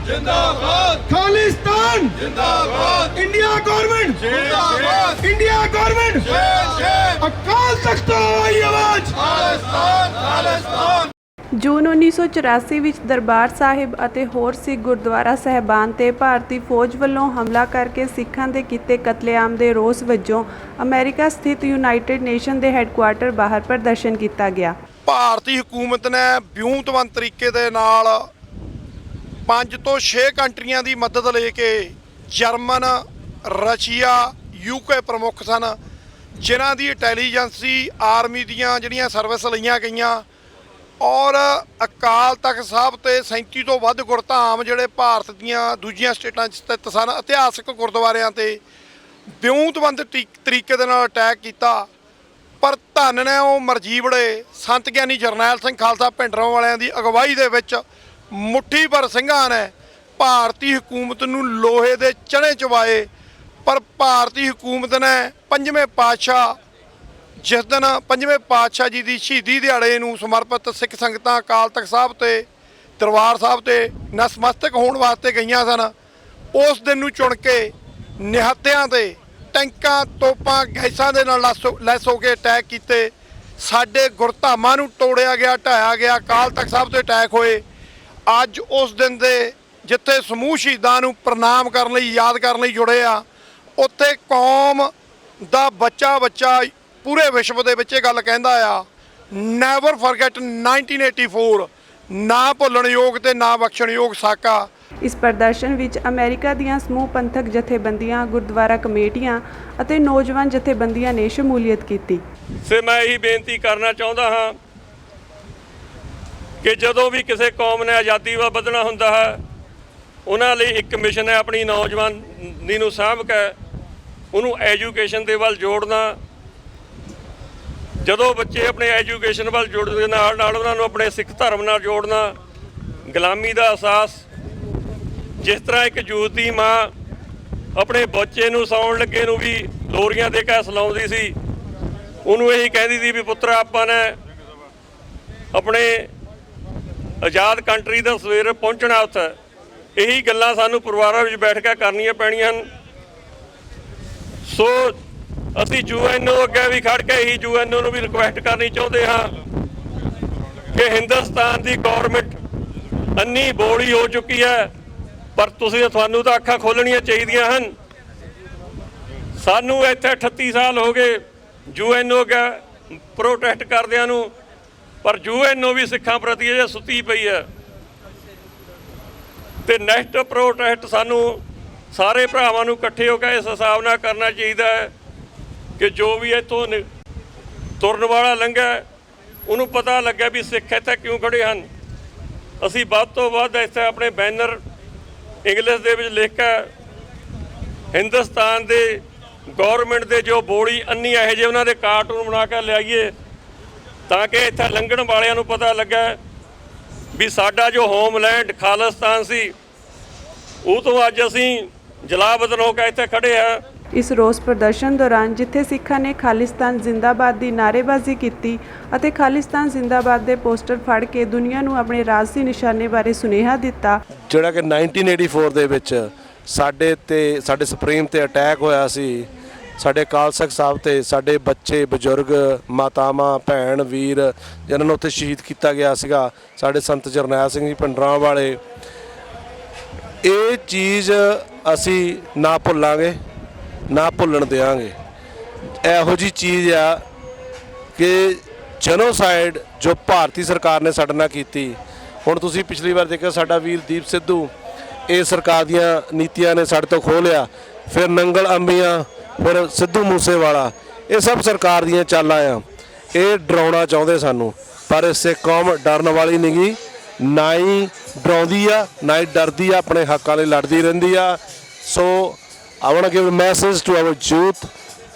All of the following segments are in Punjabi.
जिंदाबाद खालिस्तान जिंदाबाद इंडिया गवर्नमेंट जिंदाबाद इंडिया गवर्नमेंट अकाल तख्त की आवाज खालिस्तान खालिस्तान। ਜੂਨ 1984 ਵਿੱਚ ਦਰਬਾਰ ਸਾਹਿਬ ਅਤੇ ਹੋਰ ਸਿੱਖ ਗੁਰਦੁਆਰਾ ਸਾਹਿਬਾਨ ਤੇ ਭਾਰਤੀ ਫੌਜ ਵੱਲੋਂ ਹਮਲਾ ਕਰਕੇ ਸਿੱਖਾਂ ਦੇ ਕੀਤੇ ਕਤਲੇਆਮ ਦੇ ਰੋਸ ਵਜੋਂ ਅਮਰੀਕਾ ਸਥਿਤ ਯੂਨਾਈਟਿਡ ਨੇਸ਼ਨ ਦੇ ਹੈੱਡਕੁਆਰਟਰ ਬਾਹਰ ਪ੍ਰਦਰਸ਼ਨ ਕੀਤਾ ਗਿਆ। ਭਾਰਤੀ ਹਕੂਮਤ ਨੇ ਵਿਉਂਤਬੰਦ ਤਰੀਕੇ ਦੇ ਨਾਲ 5 ਤੋਂ 6 ਕੰਟਰੀਆਂ ਦੀ ਮਦਦ ਲੈ ਕੇ ਜਰਮਨ, ਰਸ਼ੀਆ, ਯੂਕੇ ਪ੍ਰਮੁੱਖ ਸਨ ਜਿਨ੍ਹਾਂ ਦੀ ਇੰਟੈਲੀਜੈਂਸੀ ਆਰਮੀ ਦੀਆਂ ਜਿਹੜੀਆਂ ਸਰਵਿਸ ਲਈਆਂ ਗਈਆਂ ਔਰ ਅਕਾਲ ਤਖਤ ਸਾਹਿਬ ਤੇ 37 ਤੋਂ ਵੱਧ ਗੁਰਧਾਮ ਜਿਹੜੇ ਭਾਰਤ ਦੀਆਂ ਦੂਜੀਆਂ ਸਟੇਟਾਂ 'ਚ ਸਥਿਤ ਸਨ ਇਤਿਹਾਸਕ ਗੁਰਦੁਆਰਿਆਂ ਤੇ ਵਿਉਂਤਬੰਦ ਤਰੀਕੇ ਦੇ ਨਾਲ ਅਟੈਕ ਕੀਤਾ। ਪਰ ਧੰਨ ਨੇ ਉਹ ਮਰਜੀਵੜੇ ਸੰਤ ਗਿਆਨੀ ਜਰਨੈਲ ਸਿੰਘ ਖਾਲਸਾ ਭਿੰਡਰਾਂ ਵਾਲਿਆਂ ਦੀ ਅਗਵਾਈ ਦੇ ਵਿੱਚ ਮੁੱਠੀ ਭਰ ਸਿੰਘਾਂ ਨੇ ਭਾਰਤੀ ਹਕੂਮਤ ਨੂੰ ਲੋਹੇ ਦੇ ਚਣੇ ਚਵਾਏ। ਪਰ ਭਾਰਤੀ ਹਕੂਮਤ ਨੇ ਪੰਜਵੇਂ ਪਾਤਸ਼ਾਹ ਜਿਸ ਦਿਨ ਪੰਜਵੇਂ ਪਾਤਸ਼ਾਹ ਜੀ ਦੀ ਸ਼ਹੀਦੀ ਦਿਹਾੜੇ ਨੂੰ ਸਮਰਪਿਤ ਸਿੱਖ ਸੰਗਤਾਂ ਅਕਾਲ ਤਖਤ ਸਾਹਿਬ ਤੇ ਦਰਬਾਰ ਸਾਹਿਬ ਤੇ ਨਤਮਸਤਕ ਹੋਣ ਵਾਸਤੇ ਗਈਆਂ ਸਨ, ਉਸ ਦਿਨ ਨੂੰ ਚੁਣ ਕੇ ਨਿਹੱਤਿਆਂ ਤੇ ਟੈਂਕਾਂ, ਤੋਪਾਂ, ਗੈਸਾਂ ਦੇ ਨਾਲ ਲੈਸ ਹੋ ਕੇ ਅਟੈਕ ਕੀਤੇ। ਸਾਡੇ ਗੁਰਧਾਮਾਂ ਨੂੰ ਤੋੜਿਆ ਗਿਆ, ਢਾਇਆ ਗਿਆ, ਅਕਾਲ ਤਖਤ ਸਾਹਿਬ ਤੇ ਅਟੈਕ ਹੋਏ। ਅੱਜ ਉਸ ਦਿਨ ਦੇ ਜਿੱਥੇ ਸਮੂਹ ਸ਼ਹੀਦਾਂ ਨੂੰ ਪ੍ਰਣਾਮ ਕਰਨ ਲਈ, ਯਾਦ ਕਰਨ ਲਈ ਜੁੜੇ ਆ, ਉੱਥੇ ਕੌਮ ਦਾ ਬੱਚਾ ਪੂਰੇ ਵਿਸ਼ਵ ਦੇ ਵਿੱਚ ਇਹ ਗੱਲ ਕਹਿੰਦਾ ਆ, ਨੈਵਰ ਫੋਰਗੇਟ 1984, ਨਾ ਭੁੱਲਣਯੋਗ ਤੇ ਨਾ ਬਖਸ਼ਣਯੋਗ ਸਾਕਾ। ਇਸ ਪ੍ਰਦਰਸ਼ਨ ਵਿੱਚ ਅਮਰੀਕਾ ਦੀਆਂ ਸਮੂਹ ਪੰਥਕ ਜਥੇਬੰਦੀਆਂ, ਗੁਰਦੁਆਰਾ ਕਮੇਟੀਆਂ ਅਤੇ ਨੌਜਵਾਨ ਜਥੇਬੰਦੀਆਂ ਨੇ ਸ਼ਮੂਲੀਅਤ ਕੀਤੀ। ਸੇ ਮੈਂ ਇਹੀ ਬੇਨਤੀ ਕਰਨਾ ਚਾਹੁੰਦਾ ਹਾਂ ਕਿ ਜਦੋਂ ਵੀ ਕਿਸੇ ਕੌਮ ਨੇ ਆਜ਼ਾਦੀ ਵੱਲ ਵਧਣਾ ਹੁੰਦਾ ਹੈ, ਉਹਨਾਂ ਲਈ ਇੱਕ ਮਿਸ਼ਨ ਹੈ ਆਪਣੀ ਨੌਜਵਾਨੀ ਨੂੰ ਸਾਂਭ ਕੇ ਉਹਨੂੰ ਐਜੂਕੇਸ਼ਨ ਦੇ ਵੱਲ ਜੋੜਨਾ। ਜਦੋਂ ਬੱਚੇ ਆਪਣੇ ਐਜੂਕੇਸ਼ਨ ਵੱਲ ਜੁੜਨ ਦੇ ਨਾਲ ਉਹਨਾਂ ਨੂੰ ਆਪਣੇ ਸਿੱਖ ਧਰਮ ਨਾਲ ਜੋੜਨਾ, ਗੁਲਾਮੀ ਦਾ ਅਹਿਸਾਸ। ਜਿਸ ਤਰ੍ਹਾਂ ਇੱਕ ਜੋਤੀ ਮਾਂ ਆਪਣੇ ਬੱਚੇ ਨੂੰ ਸੌਣ ਲੱਗੇ ਨੂੰ ਵੀ ਲੋਰੀਆਂ ਦੇ ਕੇ ਸਲਾਉਂਦੀ ਸੀ, ਉਹਨੂੰ ਇਹੀ ਕਹਿੰਦੀ ਸੀ ਵੀ ਪੁੱਤਰਾ ਆਪਾਂ ਨੇ ਆਪਣੇ ਆਜ਼ਾਦ ਕੰਟਰੀ ਦਾ ਸਵੇਰੇ ਪਹੁੰਚਣਾ ਉੱਥੇ। ਇਹੀ ਗੱਲਾਂ ਸਾਨੂੰ ਪਰਿਵਾਰਾਂ ਵਿੱਚ ਬੈਠ ਕੇ ਕਰਨੀਆਂ ਪੈਣੀਆਂ ਹਨ। ਸੋ ਅਸੀਂ UN ਅੱਗੇ ਵੀ ਖੜ ਕੇ ਇਹੀ UN ਨੂੰ ਵੀ ਰਿਕੁਐਸਟ ਕਰਨੀ ਚਾਹੁੰਦੇ ਹਾਂ ਕਿ ਹਿੰਦੁਸਤਾਨ ਦੀ ਗੌਰਮੈਂਟ ਅੰਨੀ ਬੋਲੀ ਹੋ ਚੁੱਕੀ ਹੈ, ਪਰ ਤੁਹਾਨੂੰ ਤਾਂ ਅੱਖਾਂ ਖੋਲ੍ਹਣੀਆਂ ਚਾਹੀਦੀਆਂ ਹਨ। ਸਾਨੂੰ ਇੱਥੇ 38 ਸਾਲ ਹੋ ਗਏ UN ਅੱਗੇ ਪ੍ਰੋਟੈਸਟ ਕਰਦਿਆਂ ਨੂੰ, ਪਰ UN ਵੀ ਸਿੱਖਾਂ ਪ੍ਰਤੀ ਅਜੇ ਸੁੱਤੀ ਪਈ ਹੈ। ਤੇ ਨੈਕਸਟ ਪ੍ਰੋਟੈਸਟ ਸਾਨੂੰ ਸਾਰੇ ਭਰਾਵਾਂ ਨੂੰ ਇਕੱਠੇ ਹੋ ਕੇ ਇਸ ਹਿਸਾਬ ਨਾਲ ਕਰਨਾ ਚਾਹੀਦਾ ਹੈ ਕਿ ਜੋ ਵੀ ਇੱਥੋਂ ਤੁਰਨ ਵਾਲਾ ਲੰਘਿਆ ਉਹਨੂੰ ਪਤਾ ਲੱਗਿਆ ਵੀ ਸਿੱਖ ਇੱਥੇ ਕਿਉਂ ਖੜੇ ਹਨ। ਅਸੀਂ ਵੱਧ ਤੋਂ ਵੱਧ ਇੱਥੇ ਆਪਣੇ ਬੈਨਰ ਇੰਗਲਿਸ਼ ਦੇ ਵਿੱਚ ਲਿਖ ਕੇ ਹਿੰਦੁਸਤਾਨ ਦੇ ਗੌਰਮੈਂਟ ਦੇ ਜੋ ਬੋਲੀ ਅੰਨੀ ਇਹੋ ਜਿਹੇ ਉਹਨਾਂ ਦੇ ਕਾਰਟੂਨ ਬਣਾ ਕੇ ਲਿਆਈਏ ਤਾਂ ਕਿ ਇੱਥੇ ਲੰਘਣ ਵਾਲਿਆਂ ਨੂੰ ਪਤਾ ਲੱਗਾ ਵੀ ਸਾਡਾ ਜੋ ਹੋਮਲੈਂਡ ਖਾਲਿਸਤਾਨ ਸੀ ਉਹ ਤੋਂ ਅੱਜ ਅਸੀਂ ਜਲਾਵਤਨ ਹੋ ਕੇ ਇੱਥੇ ਖੜੇ ਹਾਂ। ਇਸ ਰੋਸ ਪ੍ਰਦਰਸ਼ਨ ਦੌਰਾਨ ਜਿੱਥੇ ਸਿੱਖਾਂ ਨੇ ਖਾਲਿਸਤਾਨ ਜ਼ਿੰਦਾਬਾਦ ਦੀ ਨਾਅਰੇਬਾਜ਼ੀ ਕੀਤੀ ਅਤੇ ਖਾਲਿਸਤਾਨ ਜ਼ਿੰਦਾਬਾਦ ਦੇ ਪੋਸਟਰ ਫੜ ਕੇ ਦੁਨੀਆ ਨੂੰ ਆਪਣੇ ਰਾਜਸੀ ਨਿਸ਼ਾਨੇ ਬਾਰੇ ਸੁਨੇਹਾ ਦਿੱਤਾ। ਜਿਹੜਾ ਕਿ 1984 ਦੇ ਵਿੱਚ ਸਾਡੇ ਸੁਪਰੀਮ ਤੇ ਅਟੈਕ ਹੋਇਆ ਸੀ, ਸਾਡੇ ਅਕਾਲ ਤਖਤ ਸਾਹਿਬ ਤੇ ਸਾਡੇ ਬੱਚੇ, ਬਜ਼ੁਰਗ, ਮਾਤਾਵਾਂ, ਭੈਣ, ਵੀਰ ਜਿਹਨਾਂ ਨੂੰ ਉੱਥੇ ਸ਼ਹੀਦ ਕੀਤਾ ਗਿਆ ਸੀਗਾ, ਸਾਡੇ ਸੰਤ ਜਰਨੈਲ ਸਿੰਘ ਜੀ ਭਿੰਡਰਾਂ ਵਾਲੇ। ਇਹ ਚੀਜ਼ ਅਸੀਂ ਨਾ ਭੁੱਲਾਂਗੇ, ਨਾ ਭੁੱਲਣ ਦਿਆਂਗੇ। ਇਹੋ ਜਿਹੀ ਚੀਜ਼ ਆ ਕਿ ਜੈਨੋਸਾਈਡ ਜੋ ਭਾਰਤੀ ਸਰਕਾਰ ਨੇ ਸਾਡੇ ਨਾਲ ਕੀਤੀ। ਹੁਣ ਤੁਸੀਂ ਪਿਛਲੀ ਵਾਰ ਦੇਖਿਆ ਸਾਡਾ ਵੀਰ ਦੀਪ ਸਿੱਧੂ, ਇਹ ਸਰਕਾਰ ਦੀਆਂ ਨੀਤੀਆਂ ਨੇ ਸਾਡੇ ਤੋਂ ਖੋਹ ਲਿਆ। ਫਿਰ ਨੰਗਲ ਅੰਬੀਆਂ, ਫਿਰ ਸਿੱਧੂ ਮੂਸੇਵਾਲਾ, ਇਹ ਸਭ ਸਰਕਾਰ ਦੀਆਂ ਚਾਲਾਂ ਆ। ਇਹ ਡਰਾਉਣਾ ਚਾਹੁੰਦੇ ਸਾਨੂੰ, ਪਰ ਸਿੱਖ ਕੌਮ ਡਰਨ ਵਾਲੀ ਨਹੀਂ ਗੀ, ਨਾ ਹੀ ਡਰਾਉਂਦੀ ਆ ਨਾ ਹੀ ਡਰਦੀ ਆ, ਆਪਣੇ ਹੱਕਾਂ ਲਈ ਲੜਦੀ ਰਹਿੰਦੀ ਆ। ਸੋ I want to give a message to our youth,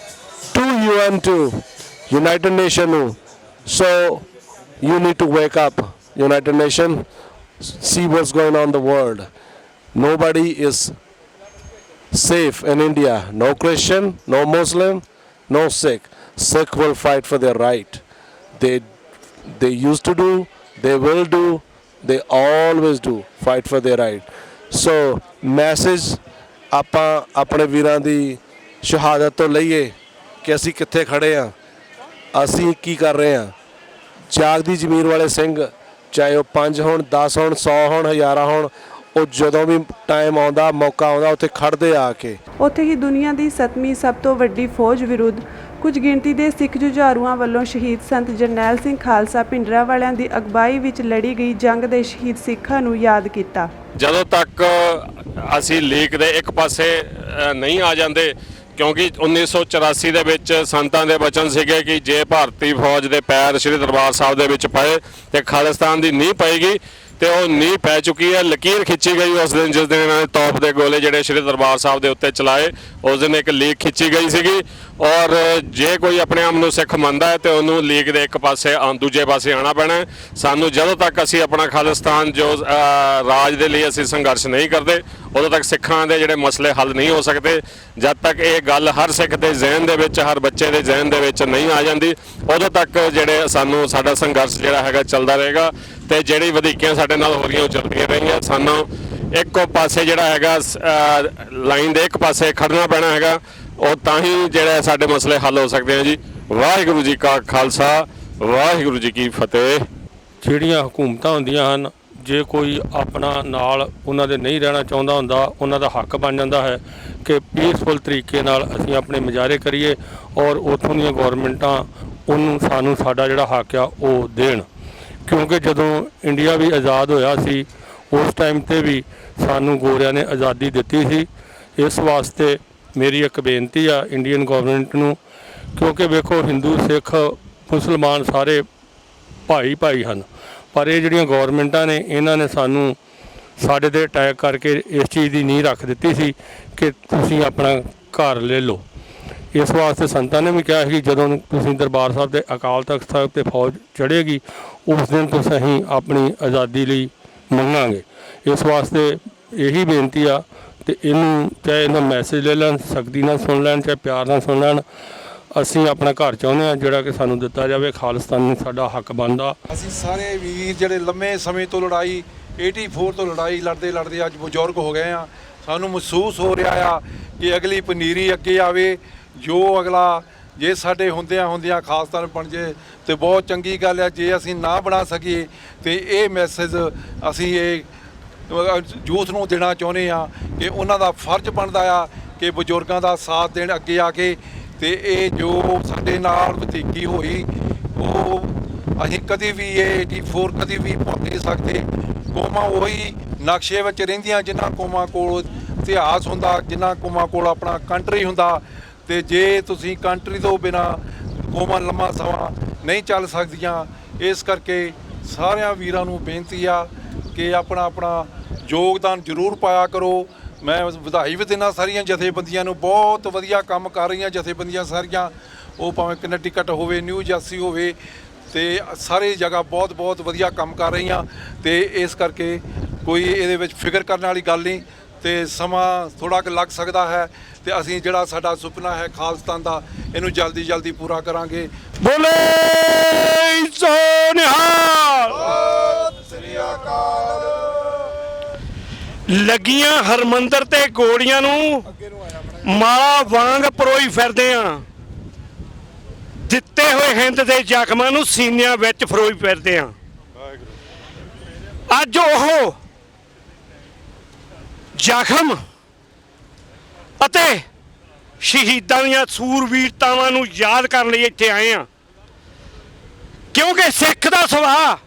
to UN, to United Nations. So you need to wake up, United Nations. See what's going on in the world. Nobody is safe in India. No Christian, no Muslim, no Sikh. Sikh will fight for their right. They used to do, they will do, they always do fight for their right. So message ਆਪਾਂ ਆਪਣੇ ਵੀਰਾਂ ਦੀ ਸ਼ਹਾਦਤ ਤੋਂ ਲਈਏ ਕਿ ਅਸੀਂ ਕਿੱਥੇ ਖੜੇ ਆ, ਅਸੀਂ ਕੀ ਕਰ ਰਹੇ ਆ। ਜਾਗਦੀ ਜ਼ਮੀਰ ਵਾਲੇ ਸਿੰਘ ਚਾਹੇ ਉਹ 5 ਹੋਣ 10 ਹੋਣ 100 ਹੋਣ ਹਜ਼ਾਰਾਂ ਹੋਣ, ਉਹ ਜਦੋਂ ਵੀ ਟਾਈਮ ਆਉਂਦਾ ਮੌਕਾ ਆਉਂਦਾ ਉੱਥੇ ਖੜਦੇ ਆ ਕੇ। ਉੱਥੇ ਹੀ ਦੁਨੀਆ ਦੀ 7ਵੀਂ ਸਭ ਤੋਂ ਵੱਡੀ ਫੌਜ ਵਿਰੁੱਧ ਕੁਝ ਗਿਣਤੀ ਦੇ ਸਿੱਖ ਜੁਝਾਰੂਆਂ ਵੱਲੋਂ ਸ਼ਹੀਦ ਸੰਤ ਜਰਨੈਲ ਸਿੰਘ ਖਾਲਸਾ ਭਿੰਡਰਾਂਵਾਲਿਆਂ ਦੀ ਅਗਵਾਈ ਵਿੱਚ ਲੜੀ ਗਈ ਜੰਗ ਦੇ ਸ਼ਹੀਦ ਸਿੱਖਾਂ ਨੂੰ ਯਾਦ ਕੀਤਾ। ਜਦੋਂ ਤੱਕ ਅਸੀਂ ਲੀਕ ਦੇ ਇੱਕ ਪਾਸੇ ਨਹੀਂ ਆ ਜਾਂਦੇ, ਕਿਉਂਕਿ 1984 ਦੇ ਵਿੱਚ ਸੰਤਾਂ ਦੇ ਬਚਨ ਸੀਗੇ ਕਿ ਜੇ ਭਾਰਤੀ ਫੌਜ ਦੇ ਪੈਰ ਸ੍ਰੀ ਦਰਬਾਰ ਸਾਹਿਬ ਦੇ ਵਿੱਚ ਪਏ ਤੇ ਖਾਲਿਸਤਾਨ ਦੀ ਨੀਂਹ ਪਏਗੀ, ਤੇ ਉਹ ਨੀਂਹ ਪੈ ਚੁੱਕੀ ਹੈ। ਲਕੀਰ ਖਿੱਚੀ ਗਈ ਉਸ ਦਿਨ ਜਿਸ ਦਿਨ ਇਹਨਾਂ ਨੇ ਤੋਪ ਦੇ ਗੋਲੇ ਜਿਹੜੇ ਸ੍ਰੀ ਦਰਬਾਰ ਸਾਹਿਬ ਦੇ ਉੱਤੇ ਚਲਾਏ, ਉਸ ਦਿਨ ਇੱਕ ਲੀਕ ਖਿੱਚੀ ਗਈ ਸੀਗੀ। ਔਰ ਜੇ ਕੋਈ ਆਪਣੇ ਆਪ ਨੂੰ ਸਿੱਖ ਮੰਨਦਾ ਹੈ ਤੇ ਉਹਨੂੰ ਲੀਕ ਦੇ ਇੱਕ ਪਾਸੇ ਦੂਜੇ ਪਾਸੇ ਆਉਣਾ ਪੈਣਾ ਹੈ। ਸਾਨੂੰ ਜਦੋਂ ਤੱਕ ਅਸੀਂ ਆਪਣਾ ਖਾਲਿਸਤਾਨ ਜੋ ਰਾਜ ਦੇ ਲਈ ਅਸੀਂ ਸੰਘਰਸ਼ ਨਹੀਂ ਕਰਦੇ, ਉਦੋਂ ਤੱਕ ਸਿੱਖਾਂ ਦੇ ਜਿਹੜੇ ਮਸਲੇ ਹੱਲ ਨਹੀਂ ਹੋ ਸਕਦੇ। ਜਦ ਤੱਕ ਇਹ ਗੱਲ ਹਰ ਸਿੱਖ ਦੇ ਜ਼ਿਹਨ ਦੇ ਵਿੱਚ, ਹਰ ਬੱਚੇ ਦੇ ਜ਼ਿਹਨ ਦੇ ਵਿੱਚ ਨਹੀਂ ਆ ਜਾਂਦੀ, ਉਦੋਂ ਤੱਕ ਜਿਹੜੇ ਸਾਨੂੰ ਸਾਡਾ ਸੰਘਰਸ਼ ਜਿਹੜਾ ਹੈਗਾ ਚੱਲਦਾ ਰਹੇਗਾ। ਤੇ ਜਿਹੜੀ ਵਧੀਕੀਆਂ ਸਾਡੇ ਨਾਲ ਹੋ ਰਹੀਆਂ ਉਹ ਚੱਲਦੀਆਂ ਰਹੀਆਂ। ਸਾਨੂੰ ਇੱਕੋ ਪਾਸੇ ਜਿਹੜਾ ਹੈਗਾ ਲਾਈਨ ਦੇ ਇੱਕ ਪਾਸੇ ਖੜਨਾ ਪੈਣਾ ਹੈਗਾ, ਉਹ ਤਾਂ ਹੀ ਜਿਹੜੇ ਸਾਡੇ ਮਸਲੇ ਹੱਲ ਹੋ ਸਕਦੇ ਆ ਜੀ। ਵਾਹਿਗੁਰੂ ਜੀ ਕਾ ਖਾਲਸਾ, ਵਾਹਿਗੁਰੂ ਜੀ ਕੀ ਫਤਿਹ। ਜਿਹੜੀਆਂ ਹਕੂਮਤਾਂ ਹੁੰਦੀਆਂ ਹਨ, ਜੇ ਕੋਈ ਆਪਣਾ ਨਾਲ ਉਹਨਾਂ ਦੇ ਨਹੀਂ ਰਹਿਣਾ ਚਾਹੁੰਦਾ ਹੁੰਦਾ, ਉਹਨਾਂ ਦਾ ਹੱਕ ਬਣ ਜਾਂਦਾ ਹੈ ਕਿ ਪੀਸਫੁਲ ਤਰੀਕੇ ਨਾਲ ਅਸੀਂ ਆਪਣੇ ਮੁਜ਼ਾਹਰੇ ਕਰੀਏ ਔਰ ਉੱਥੋਂ ਦੀਆਂ ਗੌਰਮੈਂਟਾਂ ਉਹਨੂੰ ਸਾਨੂੰ ਸਾਡਾ ਜਿਹੜਾ ਹੱਕ ਆ ਉਹ ਦੇਣ। ਕਿਉਂਕਿ ਜਦੋਂ ਇੰਡੀਆ ਵੀ ਆਜ਼ਾਦ ਹੋਇਆ ਸੀ, ਉਸ ਟਾਈਮ 'ਤੇ ਵੀ ਸਾਨੂੰ ਗੋਰਿਆਂ ਨੇ ਆਜ਼ਾਦੀ ਦਿੱਤੀ ਸੀ। ਇਸ ਵਾਸਤੇ ਮੇਰੀ ਇੱਕ ਬੇਨਤੀ ਆ ਇੰਡੀਅਨ ਗੌਰਮੈਂਟ ਨੂੰ, ਕਿਉਂਕਿ ਵੇਖੋ ਹਿੰਦੂ ਸਿੱਖ ਮੁਸਲਮਾਨ ਸਾਰੇ ਭਾਈ ਭਾਈ ਹਨ, ਪਰ ਇਹ ਜਿਹੜੀਆਂ ਗੌਰਮੈਂਟਾਂ ਨੇ ਇਹਨਾਂ ਨੇ ਸਾਨੂੰ ਸਾਡੇ 'ਤੇ ਅਟੈਕ ਕਰਕੇ ਇਸ ਚੀਜ਼ ਦੀ ਨੀਂਹ ਰੱਖ ਦਿੱਤੀ ਸੀ ਕਿ ਤੁਸੀਂ ਆਪਣਾ ਘਰ ਲੈ ਲਓ। ਇਸ ਵਾਸਤੇ ਸੰਤਾਂ ਨੇ ਵੀ ਕਿਹਾ ਸੀ ਕਿ ਜਦੋਂ ਤੁਸੀਂ ਦਰਬਾਰ ਸਾਹਿਬ ਦੇ ਅਕਾਲ ਤਖਤ ਸਾਹਿਬ 'ਤੇ ਫੌਜ ਚੜ੍ਹੇਗੀ, ਉਸ ਦਿਨ ਤੋਂ ਅਸੀਂ ਆਪਣੀ ਆਜ਼ਾਦੀ ਲਈ ਮੰਗਾਂਗੇ। ਇਸ ਵਾਸਤੇ ਇਹੀ ਬੇਨਤੀ ਆ, ਤੇ ਇਹਨੂੰ ਚਾਹੇ ਇਹਨਾਂ ਮੈਸੇਜ ਲੈ ਲੈਣ, ਸਖਤੀ ਨਾਲ ਸੁਣ ਲੈਣ, ਚਾਹੇ ਪਿਆਰ ਨਾਲ ਸੁਣ ਲੈਣ। ਅਸੀਂ ਆਪਣਾ ਘਰ ਚਾਹੁੰਦੇ ਹਾਂ ਜਿਹੜਾ ਕਿ ਸਾਨੂੰ ਦਿੱਤਾ ਜਾਵੇ। ਖਾਲਿਸਤਾਨ ਨੂੰ ਸਾਡਾ ਹੱਕ ਬਣਦਾ। ਅਸੀਂ ਸਾਰੇ ਵੀਰ ਜਿਹੜੇ ਲੰਮੇ ਸਮੇਂ ਤੋਂ ਲੜਾਈ 84 ਤੋਂ ਲੜਾਈ ਲੜਦੇ ਅੱਜ ਬਜ਼ੁਰਗ ਹੋ ਗਏ ਆ। ਸਾਨੂੰ ਮਹਿਸੂਸ ਹੋ ਰਿਹਾ ਆ ਕਿ ਅਗਲੀ ਪਨੀਰੀ ਅੱਗੇ ਆਵੇ, ਜੋ ਅਗਲਾ ਜੇ ਸਾਡੇ ਹੁੰਦਿਆਂ ਖਾਲਿਸਤਾਨ ਬਣ ਜੇ ਤੇ ਬਹੁਤ ਚੰਗੀ ਗੱਲ ਹੈ। ਜੇ ਅਸੀਂ ਨਾ ਬਣਾ ਸਕੀਏ ਤੇ ਇਹ ਮੈਸੇਜ ਅਸੀਂ ਇਹ ਯੂਥ ਨੂੰ ਦੇਣਾ ਚਾਹੁੰਦੇ ਆ ਕਿ ਉਹਨਾਂ ਦਾ ਫਰਜ਼ ਬਣਦਾ ਆ ਕਿ ਬਜ਼ੁਰਗਾਂ ਦਾ ਸਾਥ ਦੇਣ ਅੱਗੇ ਆ ਕੇ। ਤੇ ਇਹ ਜੋ ਸਾਡੇ ਨਾਲ ਵਧੀਕੀ ਹੋਈ ਉਹ ਅਸੀਂ ਕਦੀ ਵੀ ਇਹ 84 ਕਦੀ ਵੀ ਭੁੱਲ ਨਹੀਂ ਸਕਦੇ। ਕੌਮਾਂ ਉਹੀ ਨਕਸ਼ੇ ਵਿੱਚ ਰਹਿੰਦੀਆਂ ਜਿਨ੍ਹਾਂ ਕੌਮਾਂ ਕੋਲ ਇਤਿਹਾਸ ਹੁੰਦਾ, ਜਿਨ੍ਹਾਂ ਕੌਮਾਂ ਕੋਲ ਆਪਣਾ ਕੰਟਰੀ ਹੁੰਦਾ। ਤੇ ਜੇ ਤੁਸੀਂ ਕੰਟਰੀ ਤੋਂ ਬਿਨਾਂ ਕੌਮਾਂ ਲੰਮਾ ਸਮਾਂ ਨਹੀਂ ਚੱਲ ਸਕਦੀਆਂ। ਇਸ ਕਰਕੇ ਸਾਰਿਆਂ ਵੀਰਾਂ ਨੂੰ ਬੇਨਤੀ ਆ ਕਿ ਆਪਣਾ ਯੋਗਦਾਨ ਜ਼ਰੂਰ ਪਾਇਆ ਕਰੋ। ਮੈਂ ਵਧਾਈ ਵੀ ਦਿੰਦਾ ਸਾਰੀਆਂ ਜਥੇਬੰਦੀਆਂ ਨੂੰ, ਬਹੁਤ ਵਧੀਆ ਕੰਮ ਕਰ ਰਹੀਆਂ ਜਥੇਬੰਦੀਆਂ ਸਾਰੀਆਂ, ਉਹ ਭਾਵੇਂ ਕਨੈਕਟਿਕਟ ਹੋਵੇ, ਨਿਊ ਜਰਸੀ ਹੋਵੇ, ਤੇ ਸਾਰੇ ਜਗ੍ਹਾ ਬਹੁਤ ਵਧੀਆ ਕੰਮ ਕਰ ਰਹੀਆਂ। ਤੇ ਇਸ ਕਰਕੇ ਕੋਈ ਇਹਦੇ ਵਿੱਚ ਫਿਕਰ ਕਰਨ ਵਾਲੀ ਗੱਲ ਨਹੀਂ। ਤੇ ਸਮਾਂ ਥੋੜ੍ਹਾ ਕੁ ਲੱਗ ਸਕਦਾ ਹੈ ਤੇ ਅਸੀਂ ਜਿਹੜਾ ਸਾਡਾ ਸੁਪਨਾ ਹੈ ਖਾਲਿਸਤਾਨ ਦਾ, ਇਹਨੂੰ ਜਲਦੀ ਪੂਰਾ ਕਰਾਂਗੇ। ਬੋਲੇ ਸੋ ਨਿਹਾਲ। ਲੱਗੀਆਂ ਹਰਮੰਦਰ ਤੇ ਗੋਲੀਆਂ ਨੂੰ ਮਾਲਾ ਵਾਂਗ ਪਰੋਈ ਫਿਰਦੇ ਆ, ਦਿੱਤੇ ਹੋਏ ਹਿੰਦ ਦੇ ਜ਼ਖਮਾਂ ਨੂੰ ਸੀਨਿਆਂ ਵਿੱਚ ਫਰੋਈ ਫਿਰਦੇ ਆ। ਅੱਜ ਉਹ ਜ਼ਖਮ ਅਤੇ ਸ਼ਹੀਦਾਂ ਦੀਆਂ ਸੂਰਬੀਰਤਾਵਾਂ ਨੂੰ ਯਾਦ ਕਰਨ ਲਈ ਇੱਥੇ ਆਏ ਆ, ਕਿਉਂਕਿ ਸਿੱਖ ਦਾ ਸੁਭਾਅ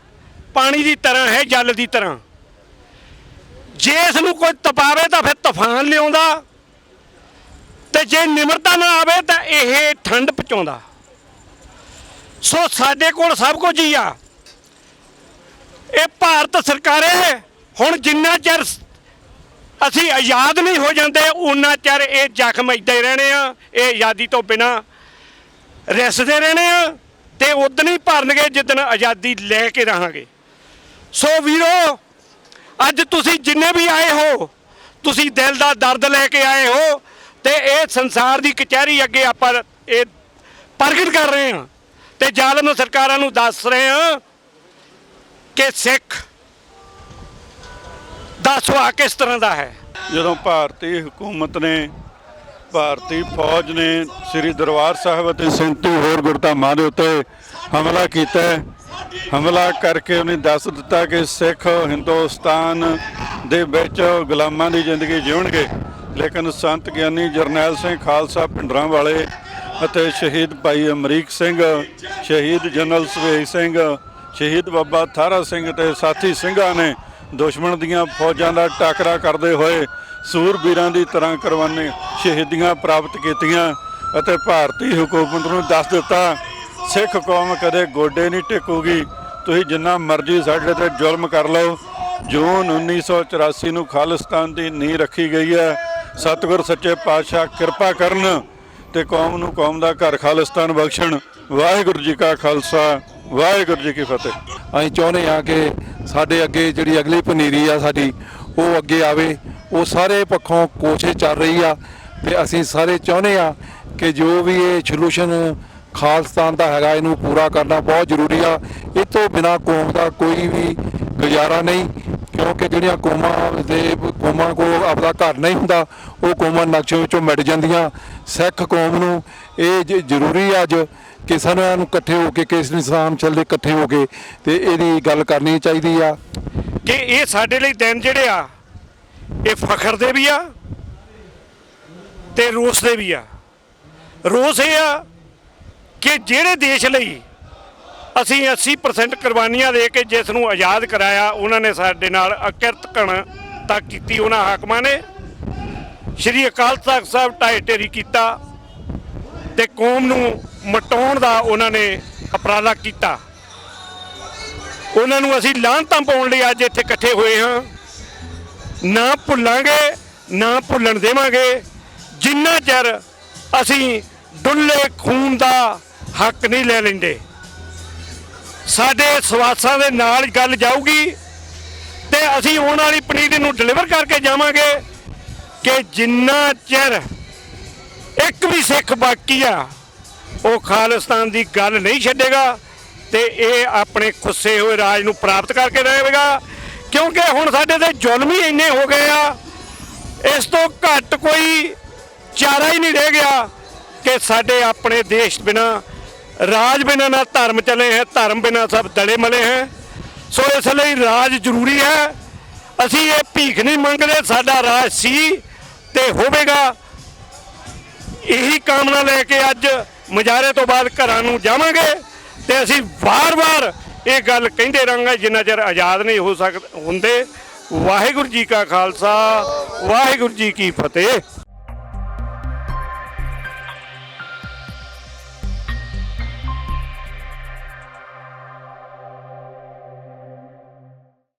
ਪਾਣੀ ਦੀ ਤਰ੍ਹਾਂ ਹੈ, ਜਲ ਦੀ ਤਰ੍ਹਾਂ। ਜੇ ਇਸ ਨੂੰ ਕੋਈ ਤਪਾਵੇ ਤਾਂ ਫਿਰ ਤੂਫਾਨ ਲਿਆਉਂਦਾ, ਤੇ ਜੇ ਨਿਮਰਤਾ ਨਾ ਆਵੇ ਤਾਂ ਇਹ ਠੰਡ ਪਹੁੰਚਾਉਂਦਾ। ਸੋ ਸਾਡੇ ਕੋਲ ਸਭ ਕੁਝ ਹੀ ਆ। ਇਹ ਭਾਰਤ ਸਰਕਾਰੇ ਹੁਣ ਜਿੰਨਾ ਚਿਰ ਅਸੀਂ ਆਜ਼ਾਦ ਨਹੀਂ ਹੋ ਜਾਂਦੇ, ਉਨਾ ਚਿਰ ਇਹ ਜ਼ਖਮ ਇੱਦਾਂ ਹੀ ਰਹਿਣੇ ਆ। ਇਹ ਆਜ਼ਾਦੀ ਤੋਂ ਬਿਨਾਂ ਰਿਸਦੇ ਰਹਿਣੇ ਆ, ਤੇ ਉਦਣ ਹੀ ਭਰਨਗੇ ਜਿੱਦਣ ਆਜ਼ਾਦੀ ਲੈ ਕੇ ਰਹਾਂਗੇ। ਸੋ ਵੀਰੋ, ਅੱਜ ਤੁਸੀਂ ਜਿੰਨੇ ਵੀ ਆਏ ਹੋ, ਤੁਸੀਂ ਦਿਲ ਦਾ ਦਰਦ ਲੈ ਕੇ ਆਏ ਹੋ, ਤੇ ਇਹ ਸੰਸਾਰ ਦੀ ਕਚਹਿਰੀ ਅੱਗੇ ਆਪਾਂ ਇਹ ਪ੍ਰਗਟ ਕਰ ਰਹੇ ਹਾਂ ਤੇ ਜ਼ਾਲਮ ਸਰਕਾਰਾਂ ਨੂੰ ਦੱਸ ਰਹੇ ਹਾਂ ਕਿ ਸਿੱਖ ਦਾ ਸੁਭਾਅ ਕਿਸ ਤਰ੍ਹਾਂ ਦਾ ਹੈ। ਜਦੋਂ ਭਾਰਤੀ ਹਕੂਮਤ ਨੇ, ਭਾਰਤੀ ਫੌਜ ਨੇ ਸ੍ਰੀ ਦਰਬਾਰ ਸਾਹਿਬ ਅਤੇ 37 ਹੋਰ ਗੁਰਧਾਮਾਂ ਦੇ ਉੱਤੇ ਹਮਲਾ ਕੀਤਾ, ਹਮਲਾ ਕਰਕੇ ਉਹਨੇ ਦੱਸ ਦਿੱਤਾ ਕਿ ਸਿੱਖ ਹਿੰਦੁਸਤਾਨ ਦੇ ਵਿੱਚ ਗੁਲਾਮਾਂ ਦੀ ਜ਼ਿੰਦਗੀ ਜਿਉਣਗੇ, ਲੇਕਿਨ ਸੰਤ ਗਿਆਨੀ ਜਰਨੈਲ ਸਿੰਘ ਖਾਲਸਾ ਭਿੰਡਰਾਂ ਵਾਲੇ ਅਤੇ ਸ਼ਹੀਦ ਭਾਈ ਅਮਰੀਕ ਸਿੰਘ, ਸ਼ਹੀਦ ਜਨਰਲ ਸੁਵੇਗ ਸਿੰਘ, ਸ਼ਹੀਦ ਬਾਬਾ ਥਾਰਾ ਸਿੰਘ ਤੇ ਸਾਥੀ ਸਿੰਘਾਂ ਨੇ ਦੁਸ਼ਮਣ ਦੀਆਂ ਫੌਜਾਂ ਦਾ ਟਾਕਰਾ ਕਰਦੇ ਹੋਏ ਸੂਰਬੀਰਾਂ ਦੀ ਤਰ੍ਹਾਂ ਕੁਰਬਾਨੀ ਸ਼ਹੀਦੀਆਂ ਪ੍ਰਾਪਤ ਕੀਤੀਆਂ ਅਤੇ ਭਾਰਤੀ ਹਕੂਮਤ ਨੂੰ ਦੱਸ ਦਿੱਤਾ ਸਿੱਖ ਕੌਮ ਕਦੇ ਗੋਡੇ ਨਹੀਂ ਟੇਕੂਗੀ, ਤੁਸੀਂ ਜਿੰਨਾ ਮਰਜ਼ੀ ਸਾਡੇ ਤੇ ਜ਼ੁਲਮ ਕਰ ਲਓ। ਜੂਨ 1984 ਨੂੰ ਖਾਲਿਸਤਾਨ ਦੀ ਨੀਂਹ ਰੱਖੀ ਗਈ ਹੈ। ਸਤਿਗੁਰ ਸੱਚੇ ਪਾਤਸ਼ਾਹ ਕਿਰਪਾ ਕਰਨ ਤੇ ਕੌਮ ਨੂੰ ਕੌਮ ਦਾ ਘਰ ਖਾਲਿਸਤਾਨ ਬਖਸ਼ਣ। ਵਾਹਿਗੁਰੂ ਜੀ ਕਾ ਖਾਲਸਾ, ਵਾਹਿਗੁਰੂ ਜੀ ਕੀ ਫਤਿਹ। ਅਸੀਂ ਚਾਹੁੰਦੇ ਹਾਂ ਕਿ ਸਾਡੇ ਅੱਗੇ ਜਿਹੜੀ ਅਗਲੀ ਪਨੀਰੀ ਆ ਸਾਡੀ ਉਹ ਅੱਗੇ ਆਵੇ। ਉਹ ਸਾਰੇ ਪੱਖੋਂ ਕੋਸ਼ਿਸ਼ ਚੱਲ ਰਹੀ ਆ ਤੇ ਅਸੀਂ ਸਾਰੇ ਚਾਹੁੰਦੇ ਆ ਕਿ ਜੋ ਵੀ ਇਹ ਸੋਲੂਸ਼ਨ ਖਾਲਿਸਤਾਨ ਦਾ ਹੈਗਾ ਇਹਨੂੰ ਪੂਰਾ ਕਰਨਾ ਬਹੁਤ ਜ਼ਰੂਰੀ ਆ। ਇਹ ਤੋਂ ਬਿਨਾ ਕੌਮ ਦਾ ਕੋਈ ਵੀ ਗੁਜ਼ਾਰਾ ਨਹੀਂ, ਕਿਉਂਕਿ ਜਿਹੜੀਆਂ ਕੌਮਾਂ ਕੋਲ ਆਪਦਾ ਘਰ ਨਹੀਂ ਹੁੰਦਾ ਉਹ ਕੌਮਾਂ ਨਕਸ਼ੇ ਵਿੱਚੋਂ ਮਿਟ ਜਾਂਦੀਆਂ। ਸਿੱਖ ਕੌਮ ਨੂੰ ਇਹ ਜ਼ਰੂਰੀ ਆ ਅੱਜ ਕਿ ਸਾਰਿਆਂ ਨੂੰ ਇਕੱਠੇ ਹੋ ਕੇ ਕਿਸ ਨਿਜ਼ਾਮ ਚੱਲਦੇ ਇਕੱਠੇ ਹੋ ਕੇ ਤੇ ਇਹਦੀ ਗੱਲ ਕਰਨੀ ਚਾਹੀਦੀ ਆ ਕਿ ਇਹ ਸਾਡੇ ਲਈ ਦਿਨ ਜਿਹੜੇ ਆ ਇਹ ਫਖਰ ਦੇ ਵੀ ਆ ਤੇ ਰੋਸ ਦੇ ਵੀ ਆ। ਰੋਸ ਇਹ ਆ ਕਿ ਜਿਹੜੇ ਦੇਸ਼ ਲਈ ਅਸੀਂ 80% ਕੁਰਬਾਨੀਆਂ ਦੇ ਕੇ ਜਿਸ ਨੂੰ ਆਜ਼ਾਦ ਕਰਾਇਆ, ਉਹਨਾਂ ਨੇ ਸਾਡੇ ਨਾਲ ਅਕਿਰਤ ਘਣਤਾ ਕੀਤੀ। ਉਹਨਾਂ ਹਾਕਮਾਂ ਨੇ ਸ਼੍ਰੀ ਅਕਾਲ ਤਖਤ ਸਾਹਿਬ ਢਾਈ ਢੇਰੀ ਕੀਤਾ ਤੇ ਕੌਮ ਨੂੰ ਮਟਾਉਣ ਦਾ ਉਹਨਾਂ ਨੇ ਉਪਰਾਲਾ ਕੀਤਾ। ਉਹਨਾਂ ਨੂੰ ਅਸੀਂ ਲਾਹਨਤਾਂ ਪਾਉਣ ਲਈ ਅੱਜ ਇੱਥੇ ਇਕੱਠੇ ਹੋਏ ਹਾਂ। ਨਾ ਭੁੱਲਾਂਗੇ, ਨਾ ਭੁੱਲਣ ਦੇਵਾਂਗੇ ਜਿੰਨਾ ਚਿਰ ਅਸੀਂ ਡੁੱਲੇ ਖੂਨ ਦਾ ਹੱਕ ਨਹੀਂ ਲੈ ਲੈਂਦੇ। ਸਾਡੇ ਸਵਾਸਾਂ ਦੇ ਨਾਲ ਗੱਲ ਜਾਊਗੀ ਤੇ ਅਸੀਂ ਆਉਣ ਵਾਲੀ ਪਨੀਰੀ ਨੂੰ ਡਿਲੀਵਰ ਕਰਕੇ ਜਾਵਾਂਗੇ ਕਿ ਜਿੰਨਾ ਚਿਰ ਇੱਕ ਵੀ ਸਿੱਖ ਬਾਕੀ ਆ ਉਹ ਖਾਲਿਸਤਾਨ ਦੀ ਗੱਲ ਨਹੀਂ ਛੱਡੇਗਾ ਤੇ ਇਹ ਆਪਣੇ ਖੁੱਸੇ ਹੋਏ ਰਾਜ ਨੂੰ ਪ੍ਰਾਪਤ ਕਰਕੇ ਰਹੇਗਾ। ਕਿਉਂਕਿ ਹੁਣ ਸਾਡੇ ਤੇ ਜ਼ੁਲਮ ਹੀ ਇੰਨੇ ਹੋ ਗਏ ਆ, ਇਸ ਤੋਂ ਘੱਟ ਕੋਈ ਚਾਰਾ ਹੀ ਨਹੀਂ ਰਹਿ ਗਿਆ ਕਿ ਸਾਡੇ ਆਪਣੇ ਦੇਸ਼ ਬਿਨਾ, ਰਾਜ ਬਿਨਾ ਨਾ ਧਰਮ ਚਲੇ ਹੈ, ਧਰਮ ਬਿਨਾ ਸਭ ਦਲੇ ਮਲੇ ਹੈ। ਸੋ ਇਸ ਲਈ ਰਾਜ ਜ਼ਰੂਰੀ ਹੈ। ਅਸੀਂ ਇਹ ਭੀਖ ਨਹੀਂ ਮੰਗਦੇ, ਸਾਡਾ ਰਾਜ ਸੀ ਤੇ ਹੋਵੇਗਾ। ਇਹੀ ਕਾਮਨਾ ਲੈ ਕੇ ਅੱਜ ਮੁਜ਼ਾਹਰੇ ਤੋਂ ਬਾਅਦ ਘਰਾਂ ਨੂੰ ਜਾਵਾਂਗੇ ਤੇ ਅਸੀਂ ਵਾਰ-ਵਾਰ ਇਹ ਗੱਲ ਕਹਿੰਦੇ ਰਹਾਂਗੇ ਜਿੰਨਾ ਚਿਰ ਆਜ਼ਾਦ ਨਹੀਂ ਹੋ ਹੁੰਦੇ। ਵਾਹਿਗੁਰੂ ਜੀ ਕਾ ਖਾਲਸਾ, ਵਾਹਿਗੁਰੂ ਜੀ ਕੀ ਫਤਿਹ।